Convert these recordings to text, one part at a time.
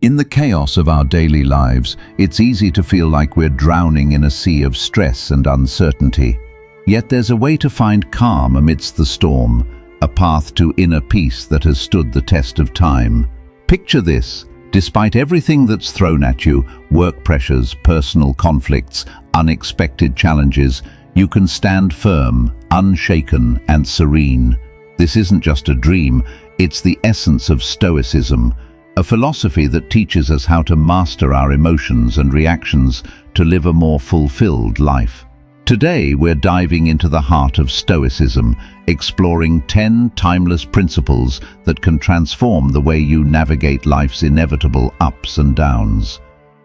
In the chaos of our daily lives, it's easy to feel like we're drowning in a sea of stress and uncertainty. Yet there's a way to find calm amidst the storm, a path to inner peace that has stood the test of time. Picture this: despite everything that's thrown at you, work pressures, personal conflicts, unexpected challenges, you can stand firm, unshaken, and serene. This isn't just a dream, it's the essence of Stoicism, a philosophy that teaches us how to master our emotions and reactions to live a more fulfilled life. Today, we're diving into the heart of Stoicism, exploring 10 timeless principles that can transform the way you navigate life's inevitable ups and downs.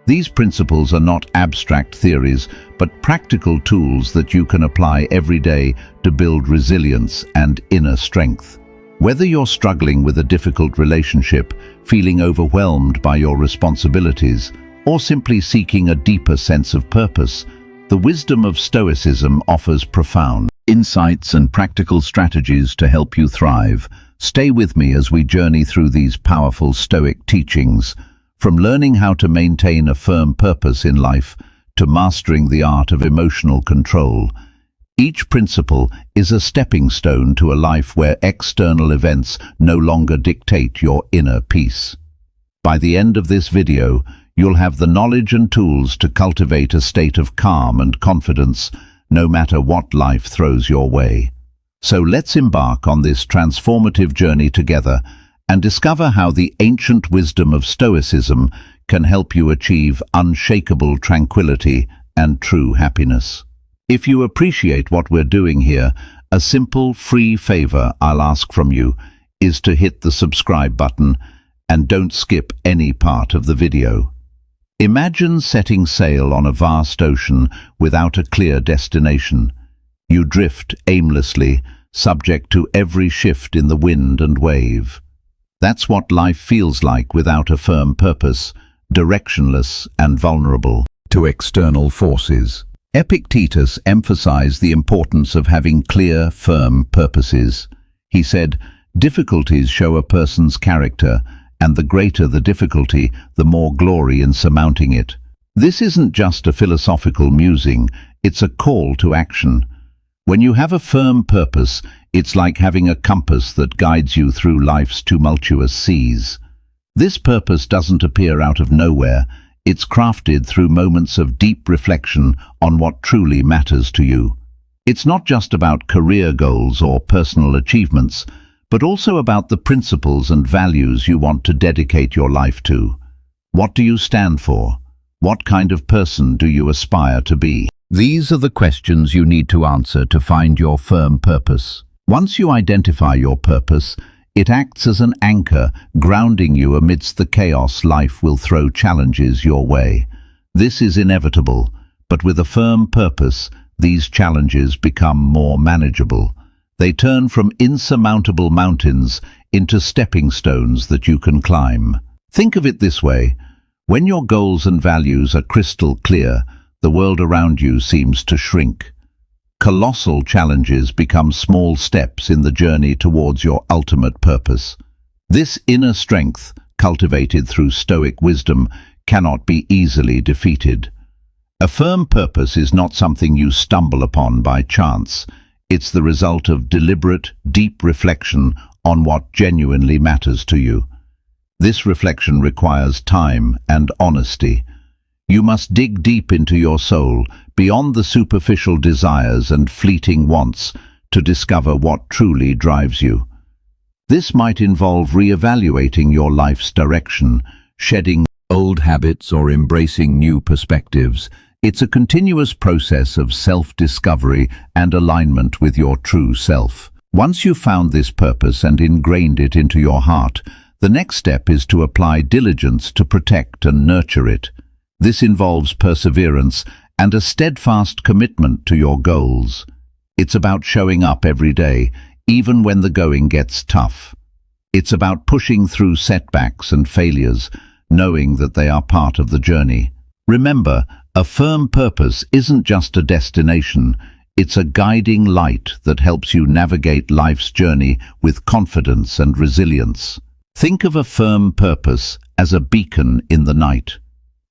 These principles are not abstract theories, but practical tools that you can apply every day to build resilience and inner strength. Whether you're struggling with a difficult relationship, feeling overwhelmed by your responsibilities, or simply seeking a deeper sense of purpose, the wisdom of Stoicism offers profound insights and practical strategies to help you thrive. Stay with me as we journey through these powerful Stoic teachings, from learning how to maintain a firm purpose in life to mastering the art of emotional control. Each principle is a stepping stone to a life where external events no longer dictate your inner peace. By the end of this video, you'll have the knowledge and tools to cultivate a state of calm and confidence, no matter what life throws your way. So let's embark on this transformative journey together and discover how the ancient wisdom of Stoicism can help you achieve unshakable tranquility and true happiness. If you appreciate what we're doing here, a simple, free favor I'll ask from you is to hit the subscribe button and don't skip any part of the video. Imagine setting sail on a vast ocean without a clear destination. You drift aimlessly, subject to every shift in the wind and wave. That's what life feels like without a firm purpose, directionless and vulnerable to external forces. Epictetus emphasized the importance of having clear, firm purposes. He said, "Difficulties show a person's character, and the greater the difficulty, the more glory in surmounting it." This isn't just a philosophical musing, it's a call to action. When you have a firm purpose, it's like having a compass that guides you through life's tumultuous seas. This purpose doesn't appear out of nowhere. It's crafted through moments of deep reflection on what truly matters to you. It's not just about career goals or personal achievements, but also about the principles and values you want to dedicate your life to. What do you stand for? What kind of person do you aspire to be? These are the questions you need to answer to find your firm purpose. Once you identify your purpose, it acts as an anchor, grounding you amidst the chaos life will throw challenges your way. This is inevitable, but with a firm purpose, these challenges become more manageable. They turn from insurmountable mountains into stepping stones that you can climb. Think of it this way: when your goals and values are crystal clear, the world around you seems to shrink. Colossal challenges become small steps in the journey towards your ultimate purpose. This inner strength, cultivated through Stoic wisdom, cannot be easily defeated. A firm purpose is not something you stumble upon by chance. It's the result of deliberate, deep reflection on what genuinely matters to you. This reflection requires time and honesty. You must dig deep into your soul, beyond the superficial desires and fleeting wants, to discover what truly drives you. This might involve re-evaluating your life's direction, shedding old habits or embracing new perspectives. It's a continuous process of self-discovery and alignment with your true self. Once you've found this purpose and ingrained it into your heart, the next step is to apply diligence to protect and nurture it. This involves perseverance and a steadfast commitment to your goals. It's about showing up every day, even when the going gets tough. It's about pushing through setbacks and failures, knowing that they are part of the journey. Remember, a firm purpose isn't just a destination, it's a guiding light that helps you navigate life's journey with confidence and resilience. Think of a firm purpose as a beacon in the night.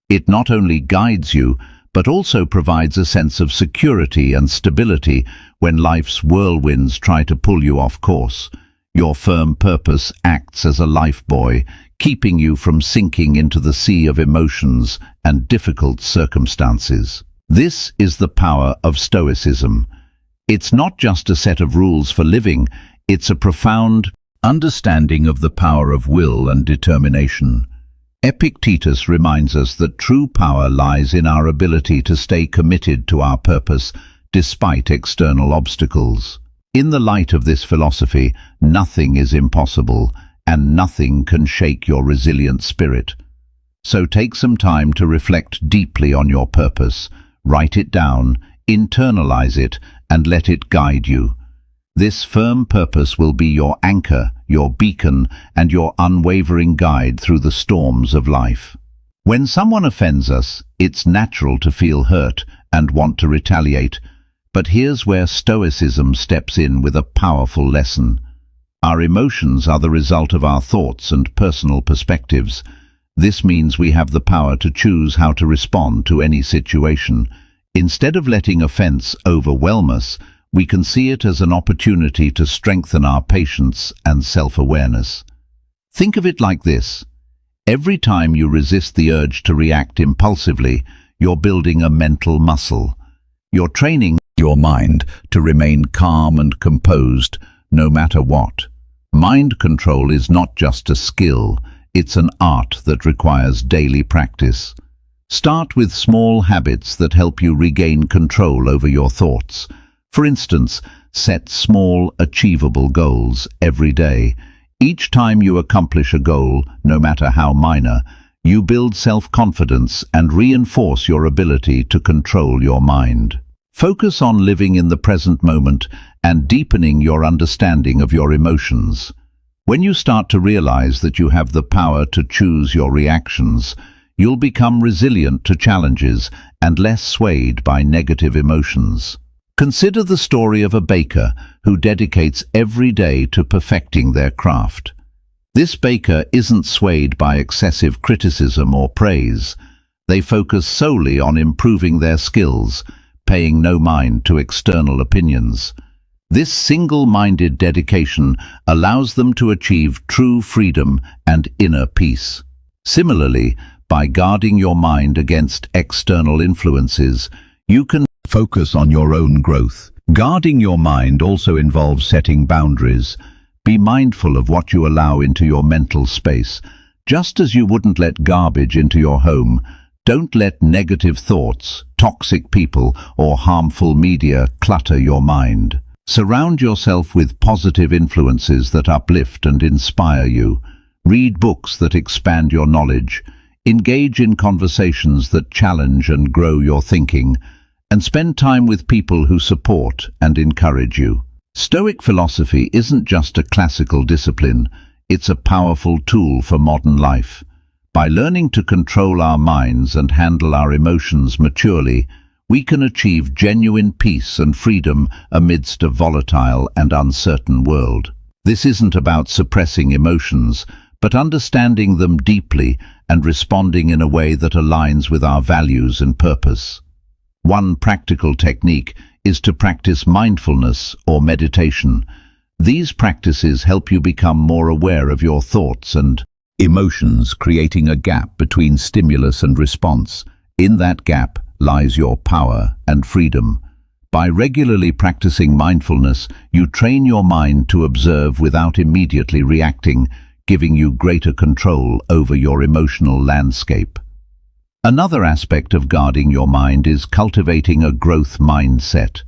It not only guides you, but also provides a sense of security and stability when life's whirlwinds try to pull you off course. Your firm purpose acts as a lifebuoy, keeping you from sinking into the sea of emotions and difficult circumstances. This is the power of Stoicism. It's not just a set of rules for living, it's a profound understanding of the power of will and determination. Epictetus reminds us that true power lies in our ability to stay committed to our purpose despite external obstacles. In the light of this philosophy, nothing is impossible, and nothing can shake your resilient spirit. So take some time to reflect deeply on your purpose, write it down, internalize it, and let it guide you. This firm purpose will be your anchor, your beacon, and your unwavering guide through the storms of life. When someone offends us, it's natural to feel hurt and want to retaliate, but here's where Stoicism steps in with a powerful lesson. Our emotions are the result of our thoughts and personal perspectives. This means we have the power to choose how to respond to any situation. Instead of letting offense overwhelm us, we can see it as an opportunity to strengthen our patience and self-awareness. Think of it like this. Every time you resist the urge to react impulsively, you're building a mental muscle. You're training your mind to remain calm and composed no matter what. Mind control is not just a skill, it's an art that requires daily practice. Start with small habits that help you regain control over your thoughts. For instance, set small, achievable goals every day. Each time you accomplish a goal, no matter how minor, you build self-confidence and reinforce your ability to control your mind. Focus on living in the present moment and deepening your understanding of your emotions. When you start to realize that you have the power to choose your reactions, you'll become resilient to challenges and less swayed by negative emotions. Consider the story of a baker who dedicates every day to perfecting their craft. This baker isn't swayed by excessive criticism or praise. They focus solely on improving their skills, paying no mind to external opinions. This single-minded dedication allows them to achieve true freedom and inner peace. Similarly, by guarding your mind against external influences, you can focus on your own growth. Guarding your mind also involves setting boundaries. Be mindful of what you allow into your mental space. Just as you wouldn't let garbage into your home, don't let negative thoughts, toxic people, or harmful media clutter your mind. Surround yourself with positive influences that uplift and inspire you. Read books that expand your knowledge. Engage in conversations that challenge and grow your thinking. And spend time with people who support and encourage you. Stoic philosophy isn't just a classical discipline, it's a powerful tool for modern life. By learning to control our minds and handle our emotions maturely, we can achieve genuine peace and freedom amidst a volatile and uncertain world. This isn't about suppressing emotions, but understanding them deeply and responding in a way that aligns with our values and purpose. One practical technique is to practice mindfulness or meditation. These practices help you become more aware of your thoughts and emotions, creating a gap between stimulus and response. In that gap lies your power and freedom. By regularly practicing mindfulness, you train your mind to observe without immediately reacting, giving you greater control over your emotional landscape. Another aspect of guarding your mind is cultivating a growth mindset.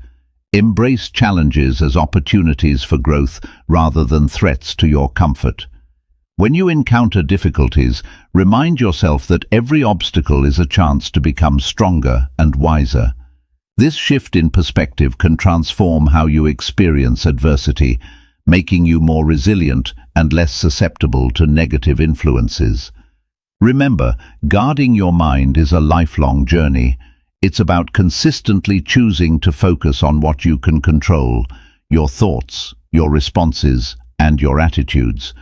Embrace challenges as opportunities for growth rather than threats to your comfort. When you encounter difficulties, remind yourself that every obstacle is a chance to become stronger and wiser. This shift in perspective can transform how you experience adversity, making you more resilient and less susceptible to negative influences. Remember, guarding your mind is a lifelong journey. It's about consistently choosing to focus on what you can control, your thoughts, your responses, and your attitudes.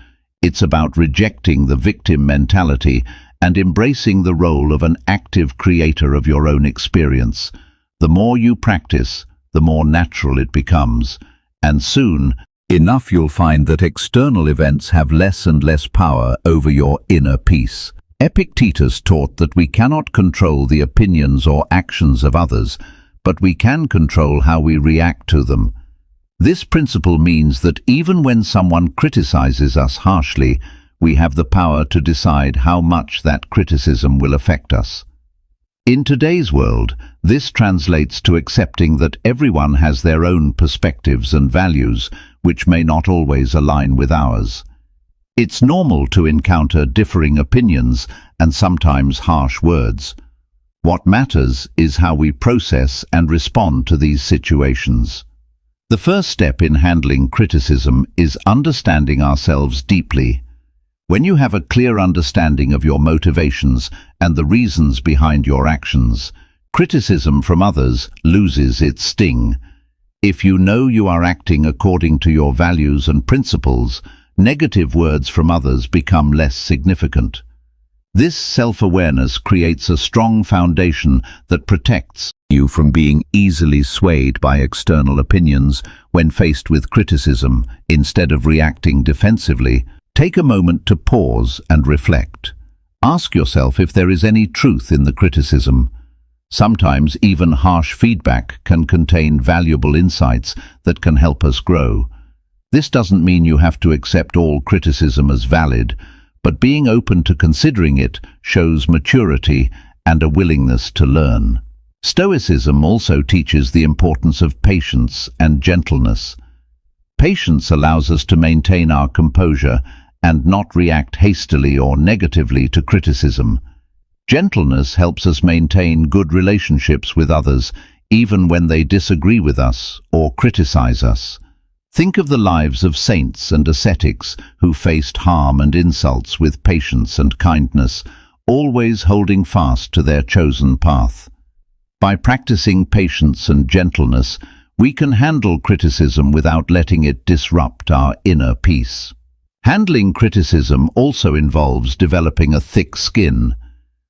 It's about rejecting the victim mentality and embracing the role of an active creator of your own experience. The more you practice, the more natural it becomes, and soon enough you'll find that external events have less and less power over your inner peace. Epictetus taught that we cannot control the opinions or actions of others, but we can control how we react to them. This principle means that even when someone criticizes us harshly, we have the power to decide how much that criticism will affect us. In today's world, this translates to accepting that everyone has their own perspectives and values, which may not always align with ours. It's normal to encounter differing opinions and sometimes harsh words. What matters is how we process and respond to these situations. The first step in handling criticism is understanding ourselves deeply. When you have a clear understanding of your motivations and the reasons behind your actions, criticism from others loses its sting. If you know you are acting according to your values and principles, negative words from others become less significant. This self-awareness creates a strong foundation that protects you from being easily swayed by external opinions when faced with criticism. Instead of reacting defensively, take a moment to pause and reflect. Ask yourself if there is any truth in the criticism. Sometimes even harsh feedback can contain valuable insights that can help us grow. This doesn't mean you have to accept all criticism as valid, but being open to considering it shows maturity and a willingness to learn. Stoicism also teaches the importance of patience and gentleness. Patience allows us to maintain our composure and not react hastily or negatively to criticism. Gentleness helps us maintain good relationships with others, even when they disagree with us or criticize us. Think of the lives of saints and ascetics who faced harm and insults with patience and kindness, always holding fast to their chosen path. By practicing patience and gentleness, we can handle criticism without letting it disrupt our inner peace. Handling criticism also involves developing a thick skin.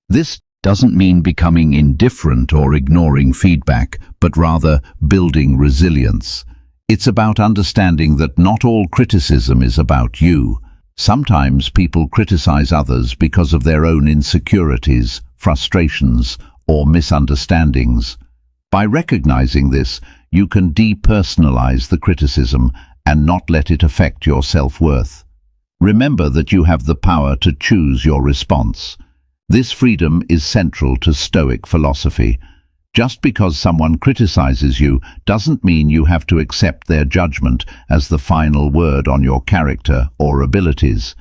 This doesn't mean becoming indifferent or ignoring feedback, but rather building resilience. It's about understanding that not all criticism is about you. Sometimes people criticize others because of their own insecurities, frustrations, or misunderstandings. By recognizing this, you can depersonalize the criticism and not let it affect your self-worth. Remember that you have the power to choose your response. This freedom is central to Stoic philosophy. Just because someone criticizes you doesn't mean you have to accept their judgment as the final word on your character or abilities.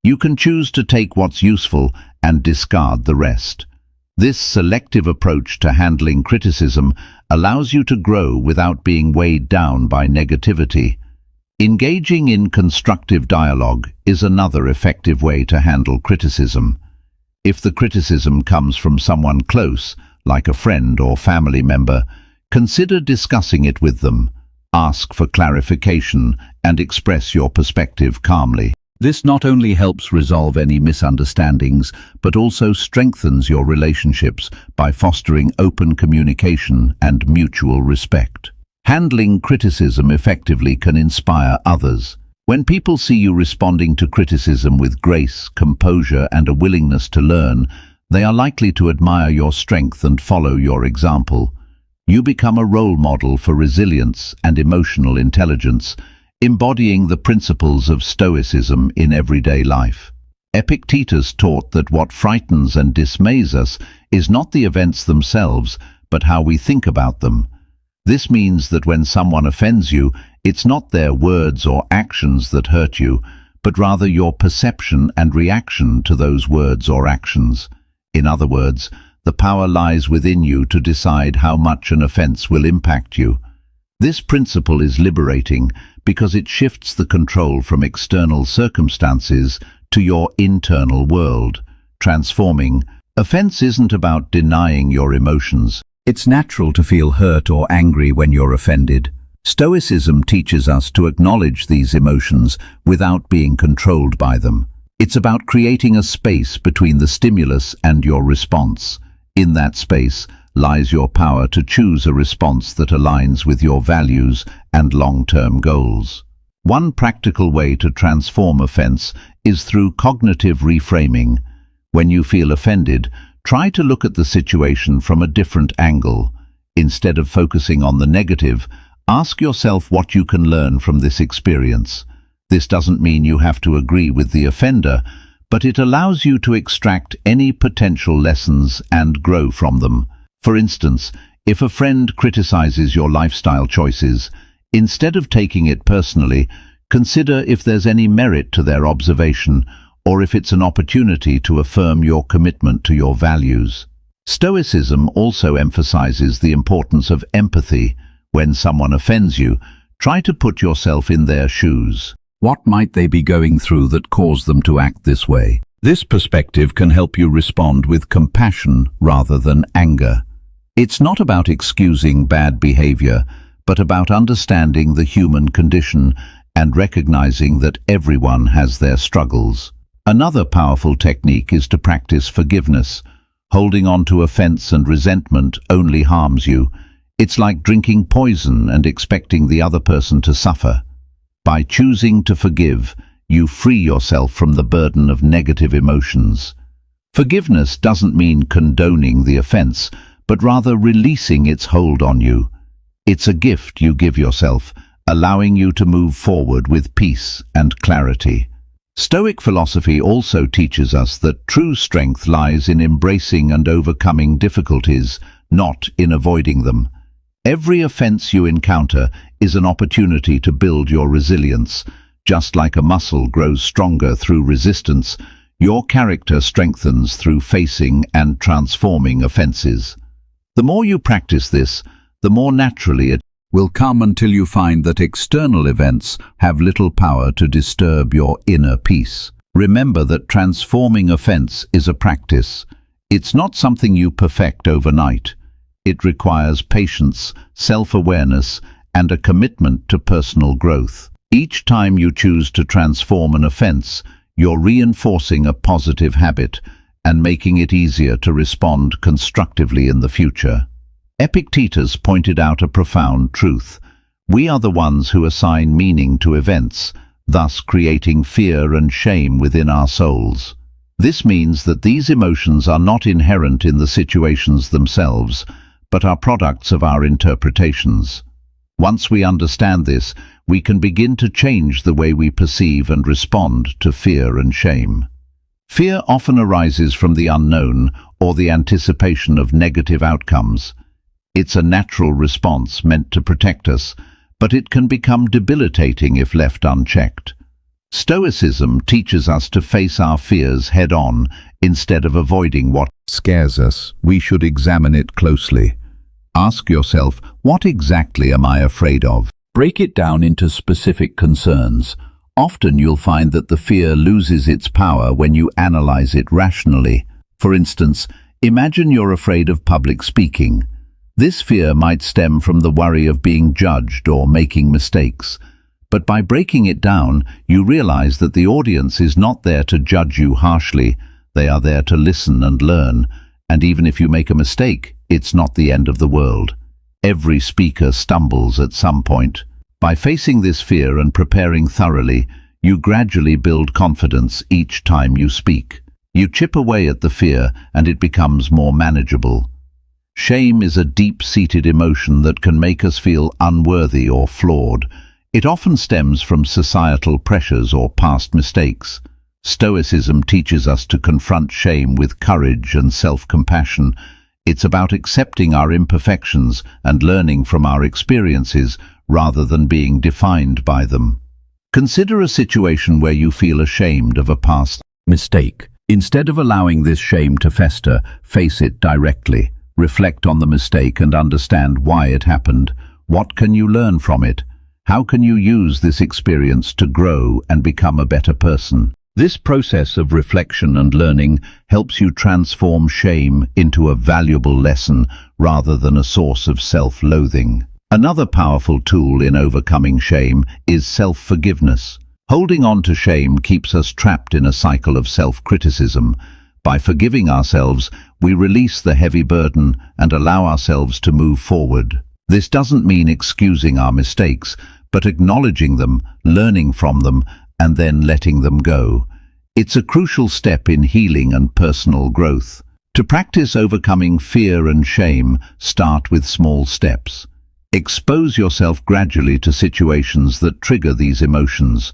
You can choose to take what's useful and discard the rest. This selective approach to handling criticism allows you to grow without being weighed down by negativity. Engaging in constructive dialogue is another effective way to handle criticism. If the criticism comes from someone close, like a friend or family member, consider discussing it with them. Ask for clarification and express your perspective calmly. This not only helps resolve any misunderstandings, but also strengthens your relationships by fostering open communication and mutual respect. Handling criticism effectively can inspire others. When people see you responding to criticism with grace, composure, and a willingness to learn, they are likely to admire your strength and follow your example. You become a role model for resilience and emotional intelligence, embodying the principles of Stoicism in everyday life. Epictetus taught that what frightens and dismays us is not the events themselves, but how we think about them. This means that when someone offends you, it's not their words or actions that hurt you, but rather your perception and reaction to those words or actions. In other words, the power lies within you to decide how much an offense will impact you. This principle is liberating because it shifts the control from external circumstances to your internal world, transforming. Offense isn't about denying your emotions. It's natural to feel hurt or angry when you're offended. Stoicism teaches us to acknowledge these emotions without being controlled by them. It's about creating a space between the stimulus and your response. In that space lies your power to choose a response that aligns with your values and long-term goals. One practical way to transform offense is through cognitive reframing. When you feel offended, try to look at the situation from a different angle. Instead of focusing on the negative, ask yourself what you can learn from this experience. This doesn't mean you have to agree with the offender, but it allows you to extract any potential lessons and grow from them. For instance, if a friend criticizes your lifestyle choices, instead of taking it personally, consider if there's any merit to their observation or if it's an opportunity to affirm your commitment to your values. Stoicism also emphasizes the importance of empathy. When someone offends you, try to put yourself in their shoes. What might they be going through that caused them to act this way? This perspective can help you respond with compassion rather than anger. It's not about excusing bad behavior, but about understanding the human condition and recognizing that everyone has their struggles. Another powerful technique is to practice forgiveness. Holding on to offense and resentment only harms you. It's like drinking poison and expecting the other person to suffer. By choosing to forgive, you free yourself from the burden of negative emotions. Forgiveness doesn't mean condoning the offense, but rather releasing its hold on you. It's a gift you give yourself, allowing you to move forward with peace and clarity. Stoic philosophy also teaches us that true strength lies in embracing and overcoming difficulties, not in avoiding them. Every offense you encounter is an opportunity to build your resilience. Just like a muscle grows stronger through resistance, your character strengthens through facing and transforming offenses. The more you practice this, the more naturally it will come until you find that external events have little power to disturb your inner peace. Remember that transforming offense is a practice. It's not something you perfect overnight. It requires patience, self-awareness, and a commitment to personal growth. Each time you choose to transform an offense, you're reinforcing a positive habit and making it easier to respond constructively in the future. Epictetus pointed out a profound truth. We are the ones who assign meaning to events, thus creating fear and shame within our souls. This means that these emotions are not inherent in the situations themselves, but are products of our interpretations. Once we understand this, we can begin to change the way we perceive and respond to fear and shame. Fear often arises from the unknown or the anticipation of negative outcomes. It's a natural response meant to protect us, but it can become debilitating if left unchecked. Stoicism teaches us to face our fears head-on instead of avoiding what scares us. We should examine it closely. Ask yourself, what exactly am I afraid of? Break it down into specific concerns. Often you'll find that the fear loses its power when you analyze it rationally. For instance, imagine you're afraid of public speaking. This fear might stem from the worry of being judged or making mistakes. But by breaking it down, you realize that the audience is not there to judge you harshly. They are there to listen and learn. And even if you make a mistake, it's not the end of the world. Every speaker stumbles at some point. By facing this fear and preparing thoroughly, you gradually build confidence each time you speak. You chip away at the fear and it becomes more manageable. Shame is a deep-seated emotion that can make us feel unworthy or flawed. It often stems from societal pressures or past mistakes. Stoicism teaches us to confront shame with courage and self-compassion. It's about accepting our imperfections and learning from our experiences rather than being defined by them. Consider a situation where you feel ashamed of a past mistake. Instead of allowing this shame to fester, face it directly. Reflect on the mistake and understand why it happened. What can you learn from it? How can you use this experience to grow and become a better person? This process of reflection and learning helps you transform shame into a valuable lesson rather than a source of self-loathing. Another powerful tool in overcoming shame is self-forgiveness. Holding on to shame keeps us trapped in a cycle of self-criticism. By forgiving ourselves, we release the heavy burden and allow ourselves to move forward. This doesn't mean excusing our mistakes, but acknowledging them, learning from them, and then letting them go. It's a crucial step in healing and personal growth. To practice overcoming fear and shame, start with small steps. Expose yourself gradually to situations that trigger these emotions.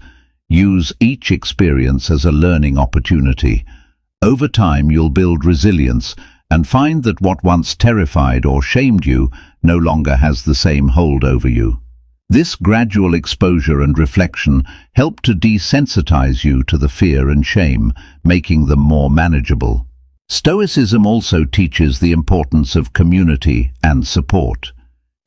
Use each experience as a learning opportunity. Over time, you'll build resilience and find that what once terrified or shamed you no longer has the same hold over you. This gradual exposure and reflection help to desensitize you to the fear and shame, making them more manageable. Stoicism also teaches the importance of community and support.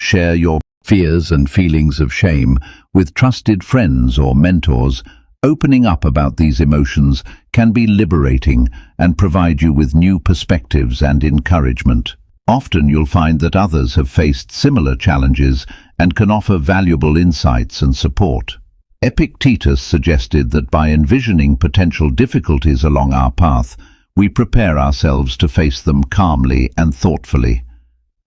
Share your fears and feelings of shame with trusted friends or mentors. Opening up about these emotions can be liberating and provide you with new perspectives and encouragement. Often you'll find that others have faced similar challenges and can offer valuable insights and support. Epictetus suggested that by envisioning potential difficulties along our path, we prepare ourselves to face them calmly and thoughtfully.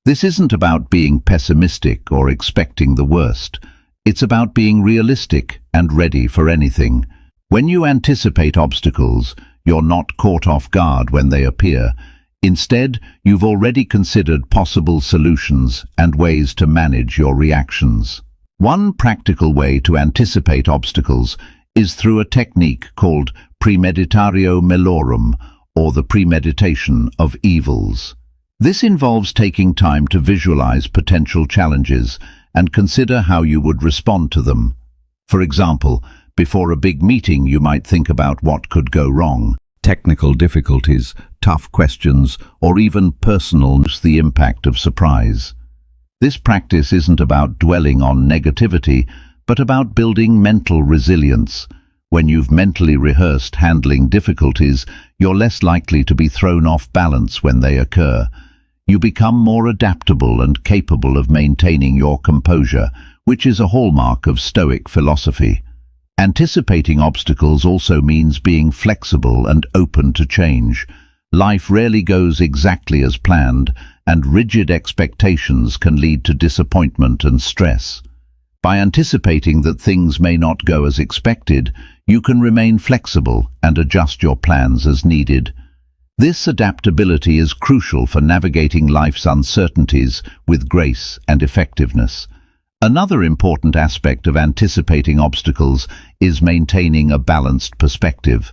This isn't about being pessimistic or expecting the worst. It's about being realistic and ready for anything. When you anticipate obstacles, you're not caught off guard when they appear. Instead, you've already considered possible solutions and ways to manage your reactions. One practical way to anticipate obstacles is through a technique called premeditatio malorum, or the premeditation of evils. This involves taking time to visualize potential challenges and consider how you would respond to them. For example, before a big meeting, you might think about what could go wrong. Technical difficulties, tough questions, or even personal the impact of surprise. This practice isn't about dwelling on negativity, but about building mental resilience. When you've mentally rehearsed handling difficulties, you're less likely to be thrown off balance when they occur. You become more adaptable and capable of maintaining your composure, which is a hallmark of Stoic philosophy. Anticipating obstacles also means being flexible and open to change. Life rarely goes exactly as planned, and rigid expectations can lead to disappointment and stress. By anticipating that things may not go as expected, you can remain flexible and adjust your plans as needed. This adaptability is crucial for navigating life's uncertainties with grace and effectiveness. Another important aspect of anticipating obstacles is maintaining a balanced perspective.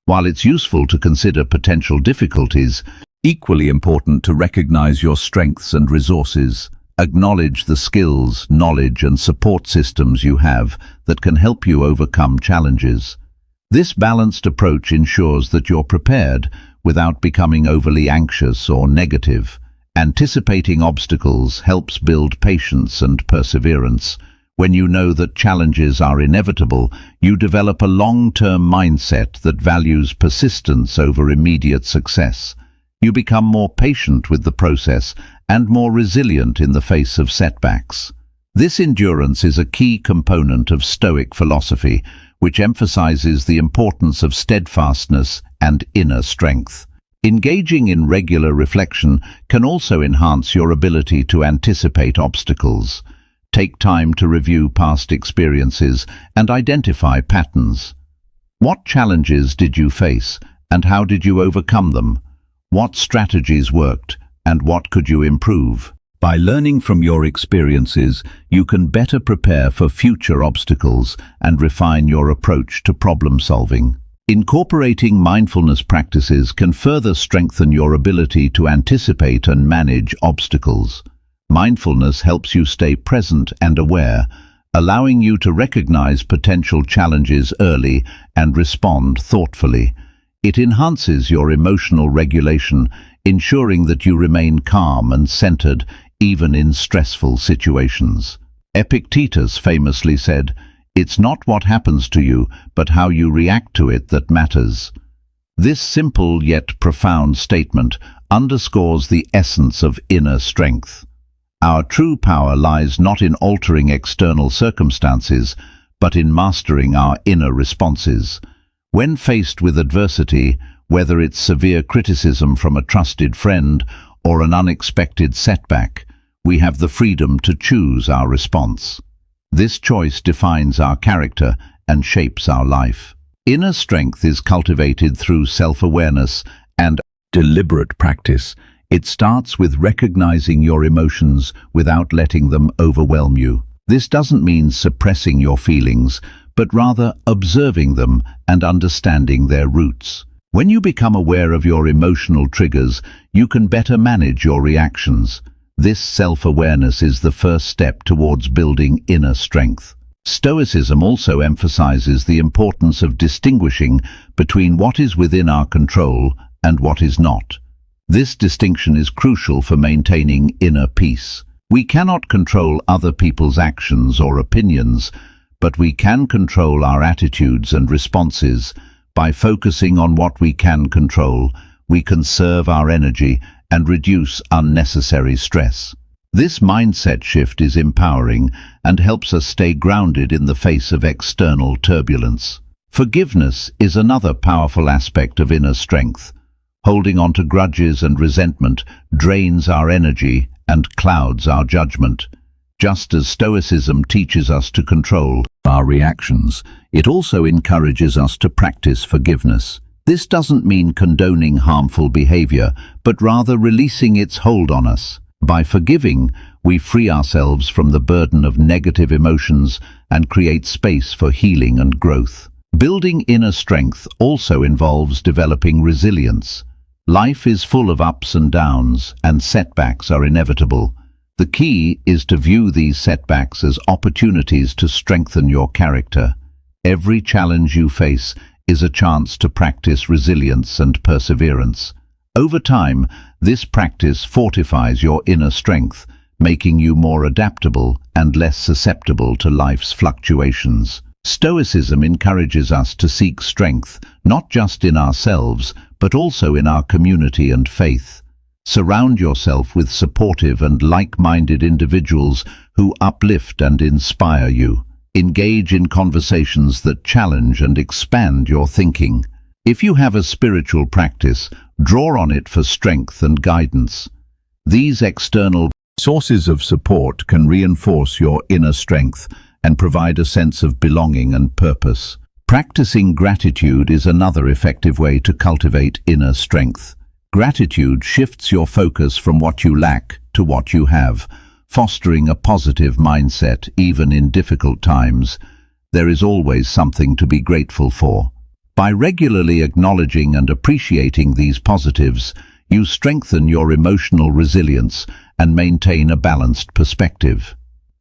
While it's useful to consider potential difficulties, equally important to recognize your strengths and resources. Acknowledge the skills, knowledge, and support systems you have that can help you overcome challenges. This balanced approach ensures that you're prepared without becoming overly anxious or negative. Anticipating obstacles helps build patience and perseverance. When you know that challenges are inevitable, you develop a long-term mindset that values persistence over immediate success. You become more patient with the process and more resilient in the face of setbacks. This endurance is a key component of Stoic philosophy, which emphasizes the importance of steadfastness and inner strength. Engaging in regular reflection can also enhance your ability to anticipate obstacles. Take time to review past experiences and identify patterns. What challenges did you face, and how did you overcome them? What strategies worked, and what could you improve? By learning from your experiences, you can better prepare for future obstacles and refine your approach to problem solving. Incorporating mindfulness practices can further strengthen your ability to anticipate and manage obstacles. Mindfulness helps you stay present and aware, allowing you to recognize potential challenges early and respond thoughtfully. It enhances your emotional regulation, ensuring that you remain calm and centered even in stressful situations. Epictetus famously said, "It's not what happens to you, but how you react to it that matters." This simple yet profound statement underscores the essence of inner strength. Our true power lies not in altering external circumstances, but in mastering our inner responses. When faced with adversity, whether it's severe criticism from a trusted friend or an unexpected setback, we have the freedom to choose our response. This choice defines our character and shapes our life. Inner strength is cultivated through self-awareness and deliberate practice. It starts with recognizing your emotions without letting them overwhelm you. This doesn't mean suppressing your feelings, but rather observing them and understanding their roots. When you become aware of your emotional triggers, you can better manage your reactions. This self-awareness is the first step towards building inner strength. Stoicism also emphasizes the importance of distinguishing between what is within our control and what is not. This distinction is crucial for maintaining inner peace. We cannot control other people's actions or opinions, but we can control our attitudes and responses. By focusing on what we can control, we conserve our energy and reduce unnecessary stress. This mindset shift is empowering and helps us stay grounded in the face of external turbulence. Forgiveness is another powerful aspect of inner strength. Holding on to grudges and resentment drains our energy and clouds our judgment. Just as Stoicism teaches us to control our reactions, it also encourages us to practice forgiveness. This doesn't mean condoning harmful behavior, but rather releasing its hold on us. By forgiving, we free ourselves from the burden of negative emotions and create space for healing and growth. Building inner strength also involves developing resilience. Life is full of ups and downs, and setbacks are inevitable. The key is to view these setbacks as opportunities to strengthen your character. Every challenge you face is a chance to practice resilience and perseverance. Over time, this practice fortifies your inner strength, making you more adaptable and less susceptible to life's fluctuations. Stoicism encourages us to seek strength, not just in ourselves, but also in our community and faith. Surround yourself with supportive and like-minded individuals who uplift and inspire you. Engage in conversations that challenge and expand your thinking. If you have a spiritual practice, draw on it for strength and guidance. These external sources of support can reinforce your inner strength and provide a sense of belonging and purpose. Practicing gratitude is another effective way to cultivate inner strength. Gratitude shifts your focus from what you lack to what you have, fostering a positive mindset even in difficult times. There is always something to be grateful for. By regularly acknowledging and appreciating these positives, you strengthen your emotional resilience and maintain a balanced perspective.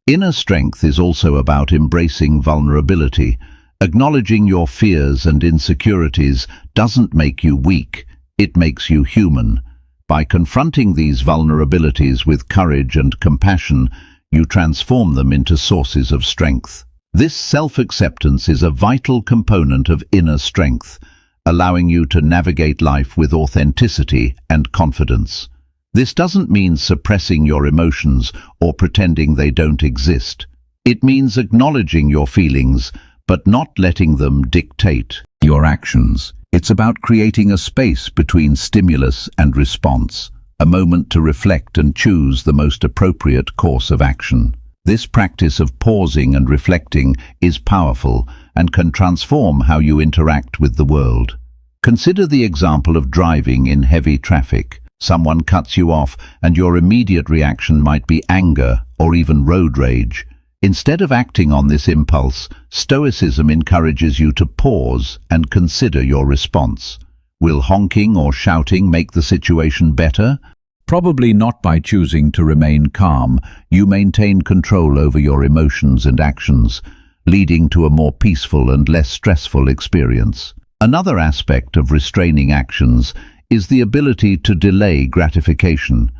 Inner strength is also about embracing vulnerability. Acknowledging your fears and insecurities doesn't make you weak, it makes you human. By confronting these vulnerabilities with courage and compassion, you transform them into sources of strength. This self-acceptance is a vital component of inner strength, allowing you to navigate life with authenticity and confidence. This doesn't mean suppressing your emotions or pretending they don't exist. It means acknowledging your feelings, but not letting them dictate your actions. It's about creating a space between stimulus and response, a moment to reflect and choose the most appropriate course of action. This practice of pausing and reflecting is powerful and can transform how you interact with the world. Consider the example of driving in heavy traffic. Someone cuts you off, and your immediate reaction might be anger or even road rage. Instead of acting on this impulse, Stoicism encourages you to pause and consider your response. Will honking or shouting make the situation better? Probably not. By choosing to remain calm, you maintain control over your emotions and actions, leading to a more peaceful and less stressful experience. Another aspect of restraining actions is the ability to delay gratification.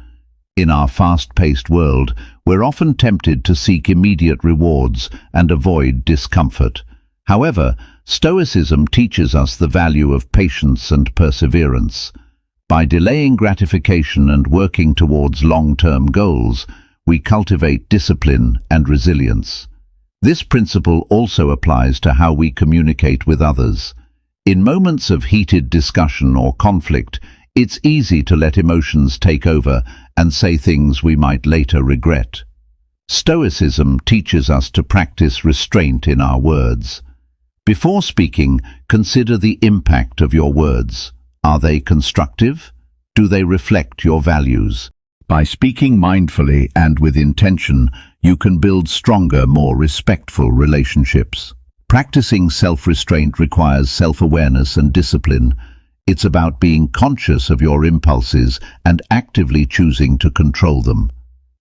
In our fast-paced world, we're often tempted to seek immediate rewards and avoid discomfort. However, Stoicism teaches us the value of patience and perseverance. By delaying gratification and working towards long-term goals, we cultivate discipline and resilience. This principle also applies to how we communicate with others. In moments of heated discussion or conflict, it's easy to let emotions take over and say things we might later regret. Stoicism teaches us to practice restraint in our words. Before speaking, consider the impact of your words. Are they constructive? Do they reflect your values? By speaking mindfully and with intention, you can build stronger, more respectful relationships. Practicing self-restraint requires self-awareness and discipline. It's about being conscious of your impulses and actively choosing to control them.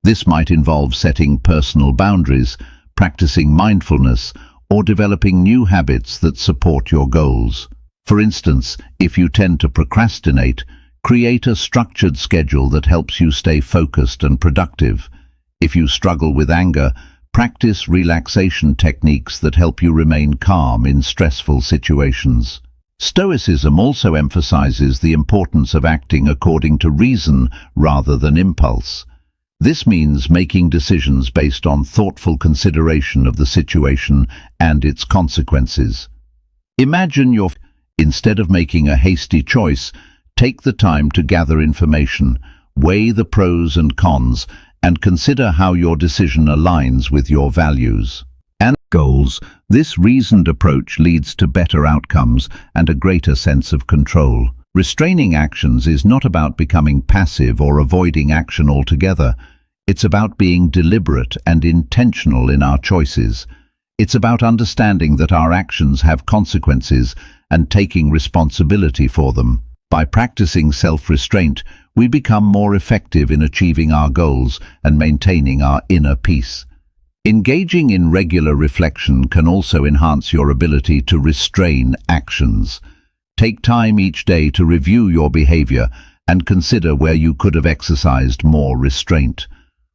This might involve setting personal boundaries, practicing mindfulness, or developing new habits that support your goals. For instance, if you tend to procrastinate, create a structured schedule that helps you stay focused and productive. If you struggle with anger, practice relaxation techniques that help you remain calm in stressful situations. Stoicism also emphasizes the importance of acting according to reason rather than impulse. This means making decisions based on thoughtful consideration of the situation and its consequences. Instead of making a hasty choice, take the time to gather information, weigh the pros and cons, and consider how your decision aligns with your values and goals. This reasoned approach leads to better outcomes and a greater sense of control. Restraining actions is not about becoming passive or avoiding action altogether. It's about being deliberate and intentional in our choices. It's about understanding that our actions have consequences and taking responsibility for them. By practicing self-restraint, we become more effective in achieving our goals and maintaining our inner peace. Engaging in regular reflection can also enhance your ability to restrain actions. Take time each day to review your behavior and consider where you could have exercised more restraint.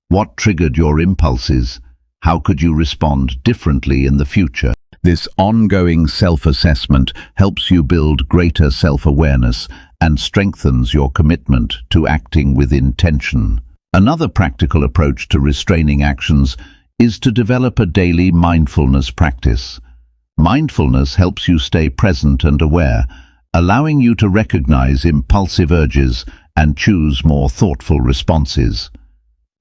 What triggered your impulses? How could you respond differently in the future? This ongoing self-assessment helps you build greater self-awareness and strengthens your commitment to acting with intention. Another practical approach to restraining actions is to develop a daily mindfulness practice. Mindfulness helps you stay present and aware, allowing you to recognize impulsive urges and choose more thoughtful responses.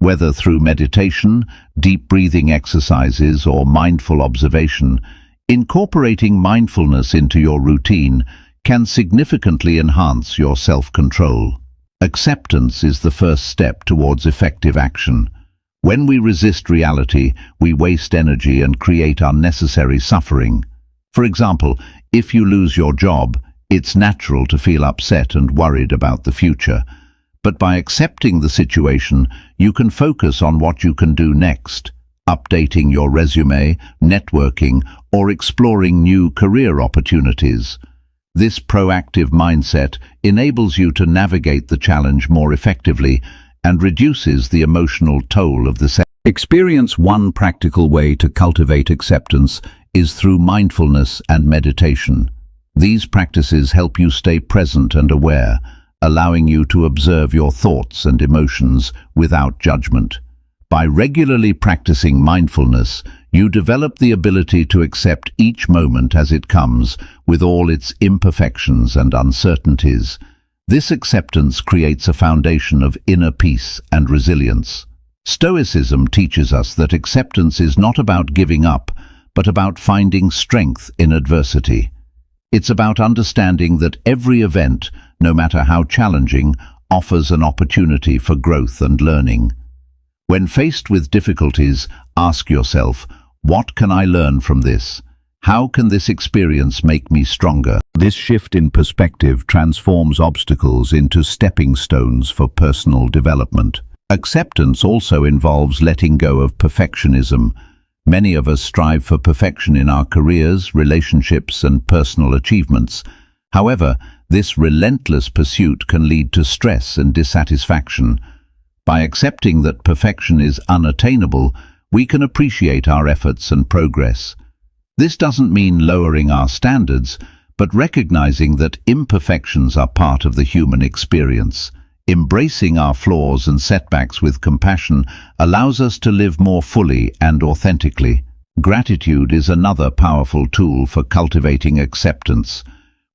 Whether through meditation, deep breathing exercises, or mindful observation, incorporating mindfulness into your routine can significantly enhance your self-control. Acceptance is the first step towards effective action. When we resist reality, we waste energy and create unnecessary suffering. For example, if you lose your job, it's natural to feel upset and worried about the future. But by accepting the situation, you can focus on what you can do next, updating your resume, networking, or exploring new career opportunities. This proactive mindset enables you to navigate the challenge more effectively and reduces the emotional toll of the experience. One practical way to cultivate acceptance is through mindfulness and meditation. These practices help you stay present and aware, allowing you to observe your thoughts and emotions without judgment. By regularly practicing mindfulness, you develop the ability to accept each moment as it comes, with all its imperfections and uncertainties. This acceptance creates a foundation of inner peace and resilience. Stoicism teaches us that acceptance is not about giving up, but about finding strength in adversity. It's about understanding that every event, no matter how challenging, offers an opportunity for growth and learning. When faced with difficulties, ask yourself, what can I learn from this? How can this experience make me stronger? This shift in perspective transforms obstacles into stepping stones for personal development. Acceptance also involves letting go of perfectionism. Many of us strive for perfection in our careers, relationships, and personal achievements. However, this relentless pursuit can lead to stress and dissatisfaction. By accepting that perfection is unattainable, we can appreciate our efforts and progress. This doesn't mean lowering our standards, but recognizing that imperfections are part of the human experience. Embracing our flaws and setbacks with compassion allows us to live more fully and authentically. Gratitude is another powerful tool for cultivating acceptance.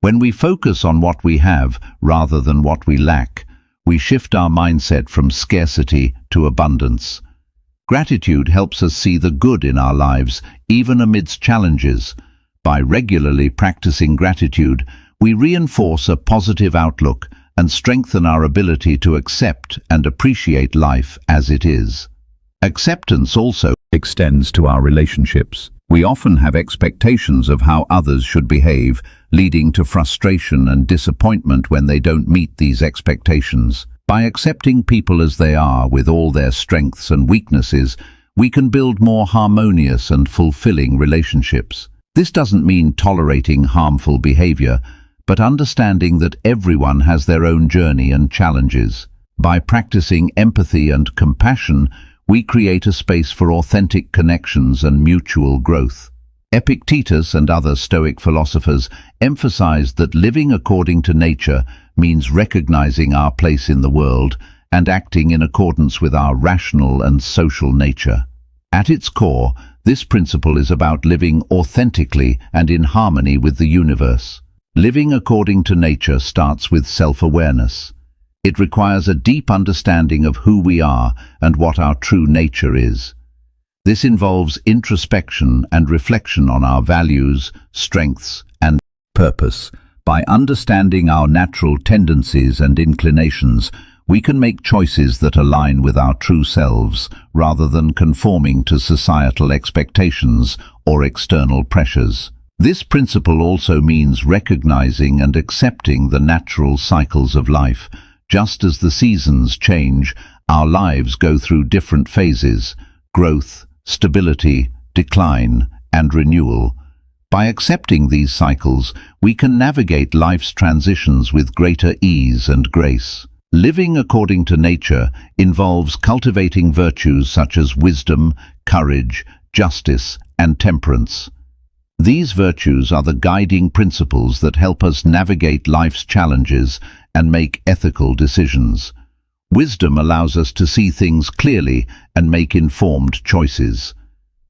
When we focus on what we have rather than what we lack, we shift our mindset from scarcity to abundance. Gratitude helps us see the good in our lives, even amidst challenges. By regularly practicing gratitude, we reinforce a positive outlook and strengthen our ability to accept and appreciate life as it is. Acceptance also extends to our relationships. We often have expectations of how others should behave, leading to frustration and disappointment when they don't meet these expectations. By accepting people as they are, with all their strengths and weaknesses, we can build more harmonious and fulfilling relationships. This doesn't mean tolerating harmful behavior, but understanding that everyone has their own journey and challenges. By practicing empathy and compassion, we create a space for authentic connections and mutual growth. Epictetus and other Stoic philosophers emphasized that living according to nature means recognizing our place in the world and acting in accordance with our rational and social nature. At its core, this principle is about living authentically and in harmony with the universe. Living according to nature starts with self-awareness. It requires a deep understanding of who we are and what our true nature is. This involves introspection and reflection on our values, strengths, and purpose. By understanding our natural tendencies and inclinations, we can make choices that align with our true selves, rather than conforming to societal expectations or external pressures. This principle also means recognizing and accepting the natural cycles of life. Just as the seasons change, our lives go through different phases: growth, stability, decline, and renewal. By accepting these cycles, we can navigate life's transitions with greater ease and grace. Living according to nature involves cultivating virtues such as wisdom, courage, justice, and temperance. These virtues are the guiding principles that help us navigate life's challenges and make ethical decisions. Wisdom allows us to see things clearly and make informed choices.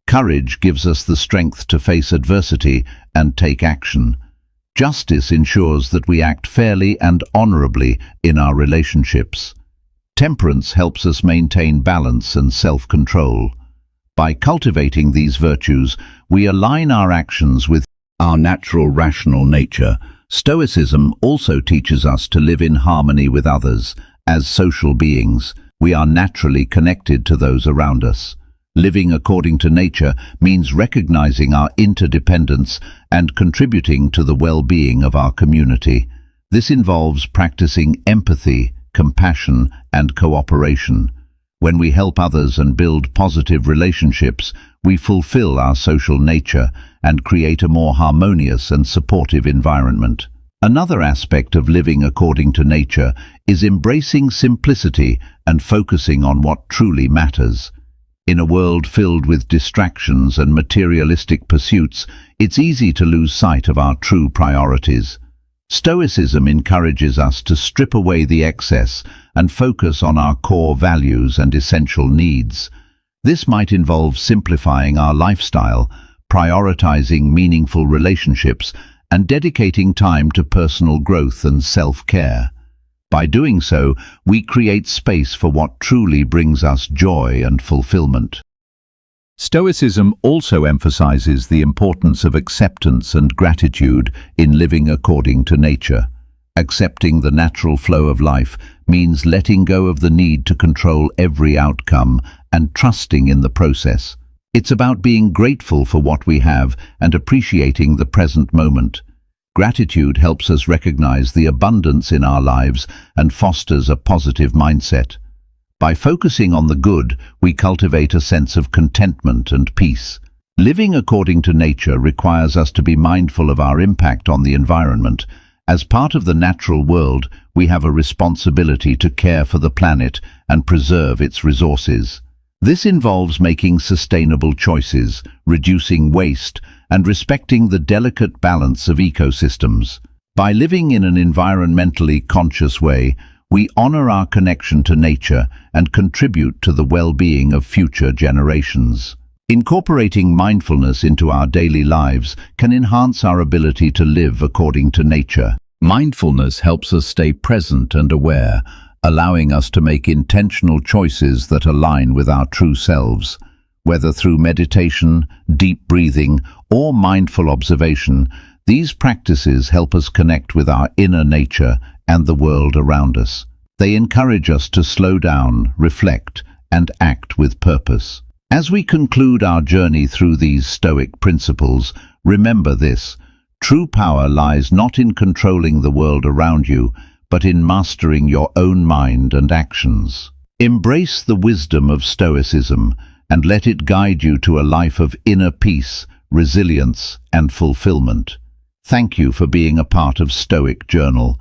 Courage gives us the strength to face adversity and take action. Justice ensures that we act fairly and honorably in our relationships. Temperance helps us maintain balance and self-control. By cultivating these virtues, we align our actions with our natural rational nature. Stoicism also teaches us to live in harmony with others. As social beings, we are naturally connected to those around us. Living according to nature means recognizing our interdependence and contributing to the well-being of our community. This involves practicing empathy, compassion, and cooperation. When we help others and build positive relationships, we fulfill our social nature and create a more harmonious and supportive environment. Another aspect of living according to nature is embracing simplicity and focusing on what truly matters. In a world filled with distractions and materialistic pursuits, it's easy to lose sight of our true priorities. Stoicism encourages us to strip away the excess and focus on our core values and essential needs. This might involve simplifying our lifestyle, prioritizing meaningful relationships, and dedicating time to personal growth and self-care. By doing so, we create space for what truly brings us joy and fulfillment. Stoicism also emphasizes the importance of acceptance and gratitude in living according to nature. Accepting the natural flow of life means letting go of the need to control every outcome and trusting in the process. It's about being grateful for what we have and appreciating the present moment. Gratitude helps us recognize the abundance in our lives and fosters a positive mindset. By focusing on the good, we cultivate a sense of contentment and peace. Living according to nature requires us to be mindful of our impact on the environment. As part of the natural world, we have a responsibility to care for the planet and preserve its resources. This involves making sustainable choices, reducing waste, and respecting the delicate balance of ecosystems. By living in an environmentally conscious way, we honor our connection to nature and contribute to the well-being of future generations. Incorporating mindfulness into our daily lives can enhance our ability to live according to nature. Mindfulness helps us stay present and aware, allowing us to make intentional choices that align with our true selves. Whether through meditation, deep breathing, or mindful observation, these practices help us connect with our inner nature and the world around us. They encourage us to slow down, reflect, and act with purpose. As we conclude our journey through these Stoic principles, remember this: true power lies not in controlling the world around you, but in mastering your own mind and actions. Embrace the wisdom of Stoicism and let it guide you to a life of inner peace, resilience, and fulfillment. Thank you for being a part of Stoic Journal.